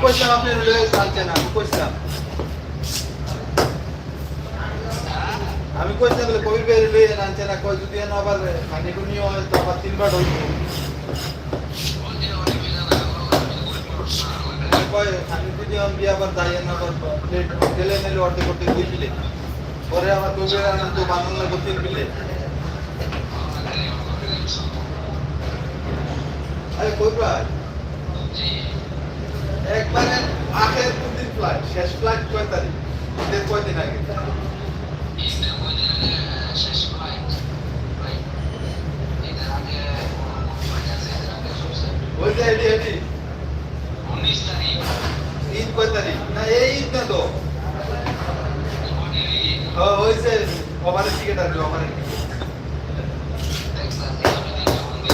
কইছিলাম আপনি জানছেন আমি কইছিলাম কবির ভাই লয়ে আনছে না কই যদি না আবার খানিকুনি হয় তো আবার তিনবার হইব কই খানিকুনি আমি আবার যাই না আবার প্লেট গেলে নিলে অর্ধেক করতে দুই প্লেট পরে আবার কবির আনন্দ বানানো লাগবে তিন প্লেট আরে কই ভাই একবারে আখের দিন ফ্লাইট শেষ ফ্লাইট কয় তারিখ এর কয়দিন আগে ওই যে এটি 19 তারিখ ঈদ কয় তারিখ না এই ঈদ না তো ওই যে ওভারের টিকিট আসবে ওভারের